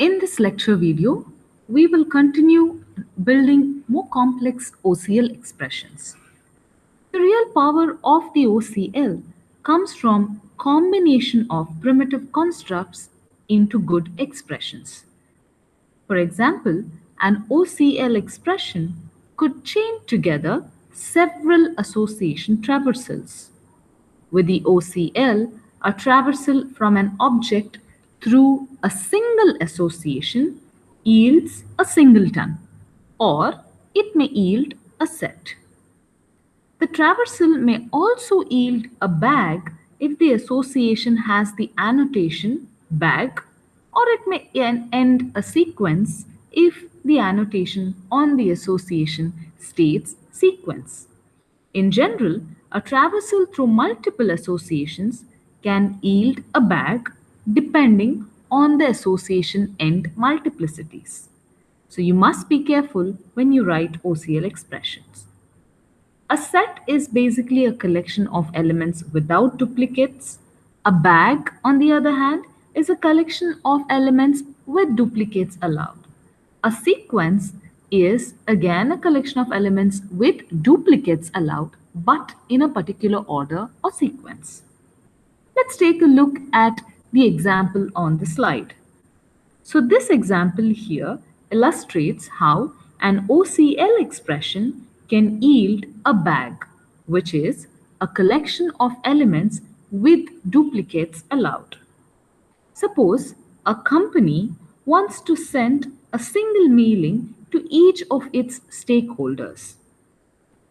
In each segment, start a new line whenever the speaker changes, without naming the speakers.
In this lecture video, we will continue building more complex OCL expressions. The real power of the OCL comes from combination of primitive constructs into good expressions. For example, an OCL expression could chain together several association traversals. With the OCL, a traversal from an object through a single association yields a singleton, or it may yield a set. The traversal may also yield a bag if the association has the annotation bag, or it may end a sequence if the annotation on the association states sequence. In general, a traversal through multiple associations can yield a bag depending on the association end multiplicities. So you must be careful when you write OCL expressions. A set is basically a collection of elements without duplicates. A bag, on the other hand, is a collection of elements with duplicates allowed. A sequence is again a collection of elements with duplicates allowed, but in a particular order or sequence. Let's take a look at the example on the slide. So this example here illustrates how an OCL expression can yield a bag, which is a collection of elements with duplicates allowed. Suppose a company wants to send a single mailing to each of its stakeholders,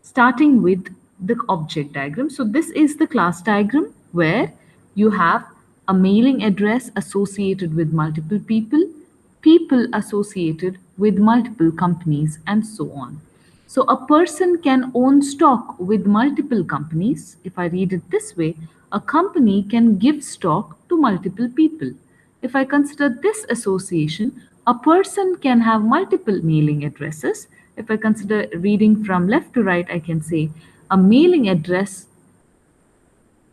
starting with the object diagram. So this is the class diagram where you have a mailing address associated with multiple people, people associated with multiple companies, and so on. So a person can own stock with multiple companies. If I read it this way, a company can give stock to multiple people. If I consider this association, a person can have multiple mailing addresses. If I consider reading from left to right, I can say a mailing address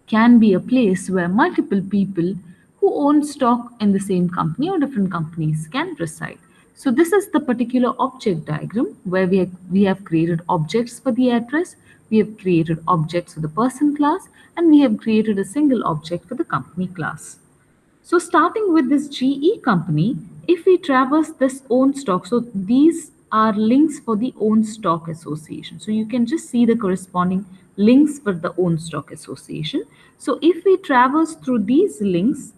can be a place where multiple people who own stock in the same company or different companies can reside. So this is the particular object diagram where we have created objects for the address, we have created objects for the person class, and we have created a single object for the company class. So starting with this GE company, if we traverse this own stock, so these are links for the own stock association. So you can just see the corresponding links for the own stock association. So if we traverse through these links,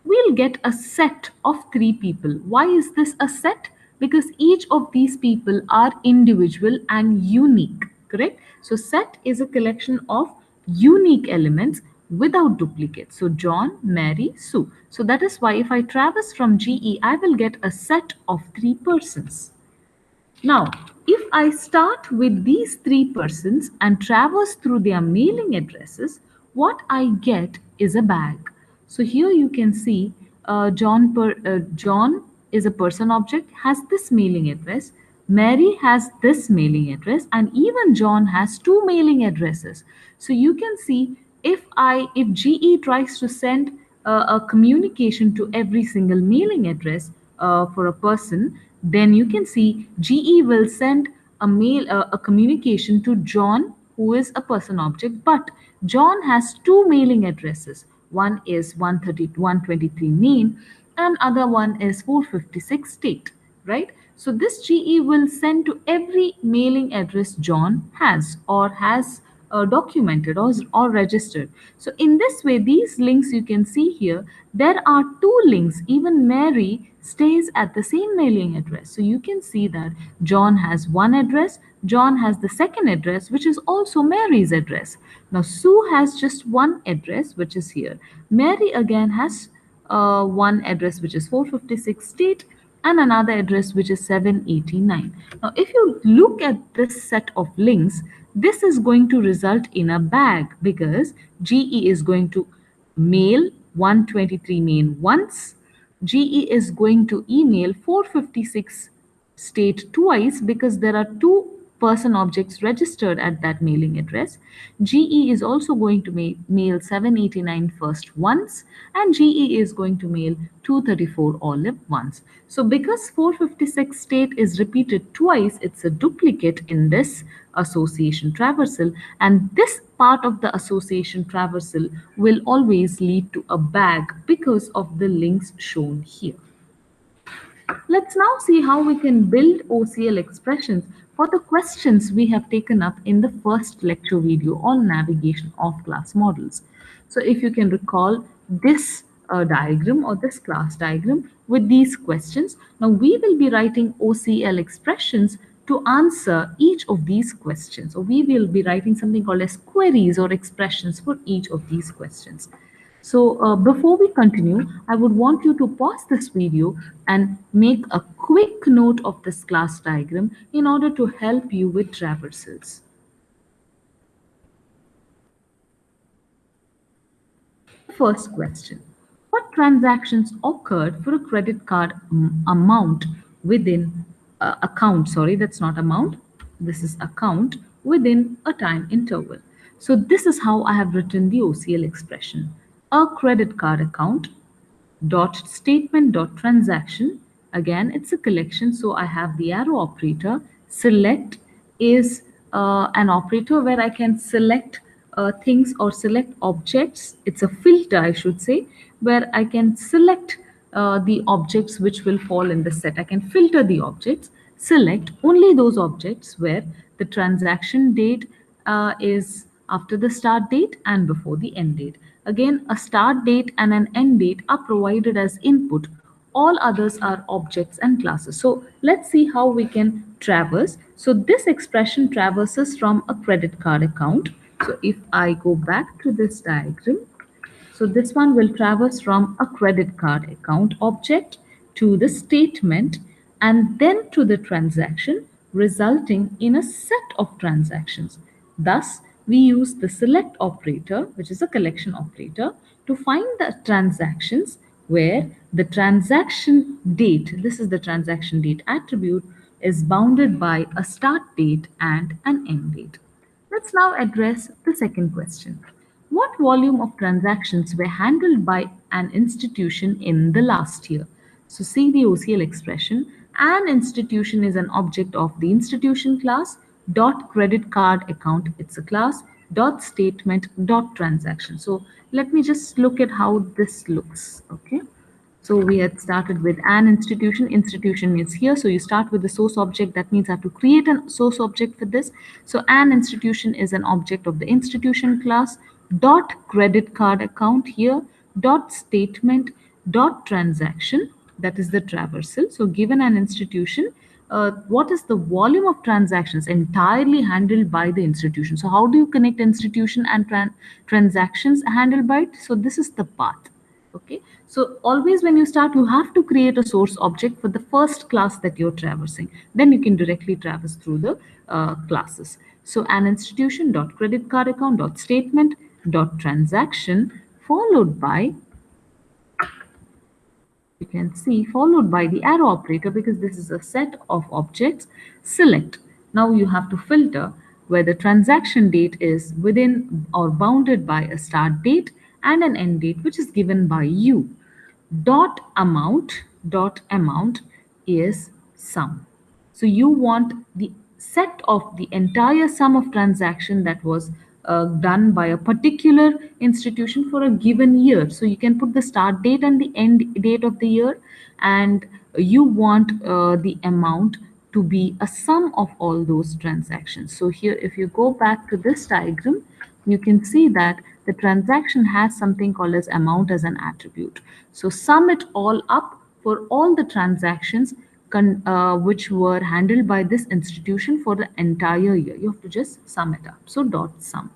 we'll get a set of 3 people. Why is this a set? Because each of these people are individual and unique, correct? So set is a collection of unique elements without duplicates. So John, Mary, Sue. So that is why if I traverse from GE, I will get a set of 3 persons. Now, if I start with these 3 persons and traverse through their mailing addresses, what I get is a bag. So here you can see John is a person object, has this mailing address. Mary has this mailing address, and even John has 2 mailing addresses. So you can see if GE tries to send a communication to every single mailing address for a person, then you can see GE will send a communication to John, who is a person object, but John has 2 mailing addresses. One is 123 main and other one is 456 state, right? So this GE will send to every mailing address John has or has documented or registered. So in this way, these links you can see here, there are 2 links. Even Mary stays at the same mailing address. So you can see that John has one address, John has the second address, which is also Mary's address. Now Sue has just one address, which is here. Mary again has one address, which is 456 state, and another address which is 789. Now if you look at this set of links, this is going to result in a bag because GE is going to mail 123 main once, GE is going to email 456 state twice because there are 2 person objects registered at that mailing address. GE is also going to mail 789 first once, and GE is going to mail 234 olive once. So because 456 state is repeated twice, it's a duplicate in this association traversal, and this part of the association traversal will always lead to a bag because of the links shown here. Let's now see how we can build OCL expressions for the questions we have taken up in the first lecture video on navigation of class models. So if you can recall this diagram or this class diagram with these questions, now we will be writing OCL expressions to answer each of these questions. So we will be writing something called as queries or expressions for each of these questions. So before we continue, I would want you to pause this video and make a quick note of this class diagram in order to help you with traversals. First question. What transactions occurred for a credit card amount within account? Sorry, that's not amount. This is account within a time interval. So this is how I have written the OCL expression. A credit card account dot statement dot transaction. Again, it's a collection, so I have the arrow operator. Select is an operator where I can select things or select objects. It's a filter, I should say, where I can select the objects which will fall in the set. I can filter the objects, select only those objects where the transaction date is after the start date and before the end date. Again, a start date and an end date are provided as input. All others are objects and classes. So let's see how we can traverse. So this expression traverses from a credit card account. So if I go back to this diagram, so this one will traverse from a credit card account object to the statement and then to the transaction, resulting in a set of transactions. Thus, we use the select operator, which is a collection operator, to find the transactions where the transaction date, this is the transaction date attribute, is bounded by a start date and an end date. Let's now address the second question. What volume of transactions were handled by an institution in the last year? So see the OCL expression. An institution is an object of the institution class, dot credit card account, it's a class, dot statement, dot transaction. So let me just look at how this looks, okay? So we had started with an institution. Institution is here. So you start with the source object. That means I have to create a source object for this. So an institution is an object of the institution class. Dot credit card account here. Dot statement. Dot transaction. That is the traversal. So given an institution, what is the volume of transactions entirely handled by the institution? So how do you connect institution and transactions handled by it? So this is the path. Okay, so always when you start, you have to create a source object for the first class that you're traversing. Then you can directly traverse through the classes. So an institution dot credit card account dot statement dot transaction followed by, you can see, followed by the arrow operator, because this is a set of objects. Select. Now you have to filter where the transaction date is within or bounded by a start date and an end date, which is given by you. Dot amount is sum. So you want the set of the entire sum of transaction that was done by a particular institution for a given year. So you can put the start date and the end date of the year, and you want the amount to be a sum of all those transactions. So here, if you go back to this diagram, you can see that the transaction has something called as amount as an attribute. So sum it all up for all the transactions which were handled by this institution for the entire year. You have to just sum it up. So dot sum.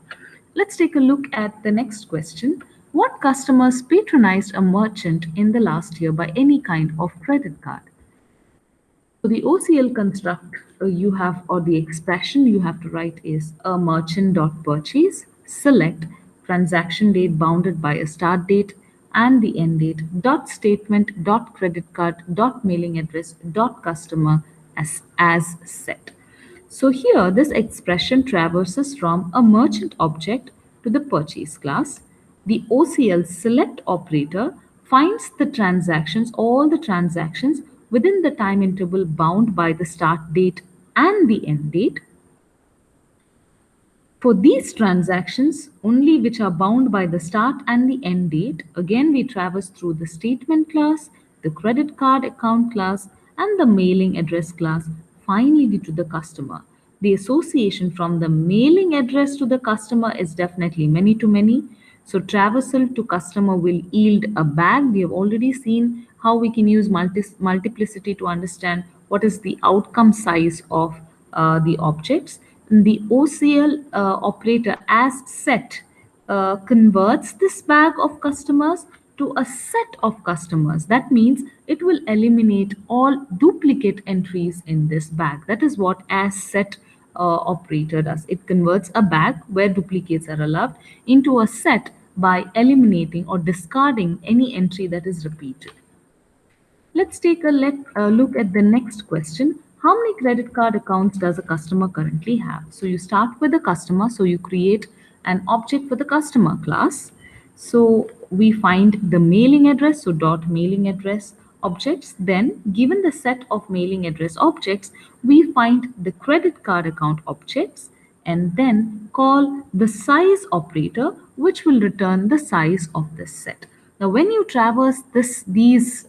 Let's take a look at the next question. What customers patronized a merchant in the last year by any kind of credit card? So the OCL construct you have, or the expression you have to write is a merchant dot purchase, select transaction date bounded by a start date and the end date, dot statement, dot credit card, dot mailing address, dot customer as set. So here this expression traverses from a merchant object to the purchase class. The OCL select operator finds the transactions, all the transactions within the time interval bound by the start date and the end date. For these transactions, only which are bound by the start and the end date, again we traverse through the statement class, the credit card account class, and the mailing address class, finally to the customer. The association from the mailing address to the customer is definitely many to many. So traversal to customer will yield a bag. We have already seen how we can use multiplicity to understand what is the outcome size of the objects. The OCL operator as set converts this bag of customers to a set of customers. That means it will eliminate all duplicate entries in this bag. That is what as set operator does. It converts a bag where duplicates are allowed into a set by eliminating or discarding any entry that is repeated. Let's take a look at the next question. How many credit card accounts does a customer currently have? So you start with the customer, so you create an object for the customer class. So we find the mailing address, so dot mailing address objects. Then, given the set of mailing address objects, we find the credit card account objects and then call the size operator, which will return the size of this set. Now, when you traverse these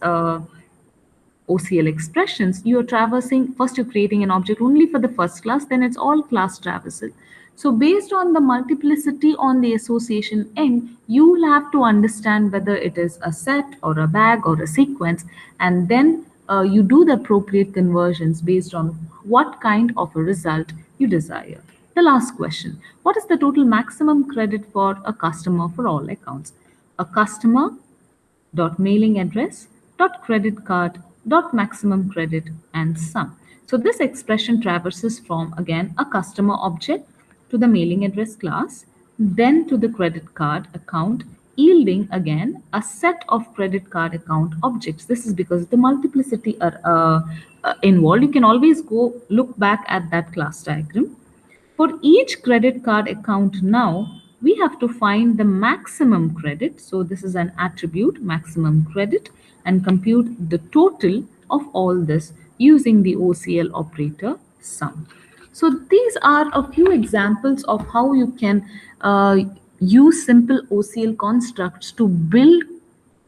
OCL expressions, you're traversing, first you're creating an object only for the first class, then it's all class traversal. So based on the multiplicity on the association end, you will have to understand whether it is a set or a bag or a sequence, and then you do the appropriate conversions based on what kind of a result you desire. The last question: what is the total maximum credit for a customer for all accounts? A customer dot mailing address dot credit card dot maximum credit and sum. So this expression traverses from again a customer object to the mailing address class, then to the credit card account, yielding again a set of credit card account objects. This is because the multiplicity are involved. You can always go look back at that class diagram. For each credit card account now, we have to find the maximum credit. So this is an attribute, maximum credit, and compute the total of all this using the OCL operator sum. So these are a few examples of how you can use simple OCL constructs to build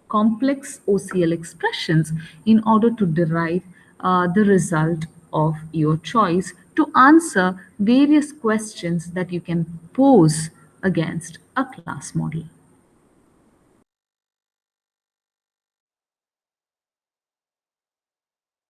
complex OCL expressions in order to derive the result of your choice to answer various questions that you can pose against a class model.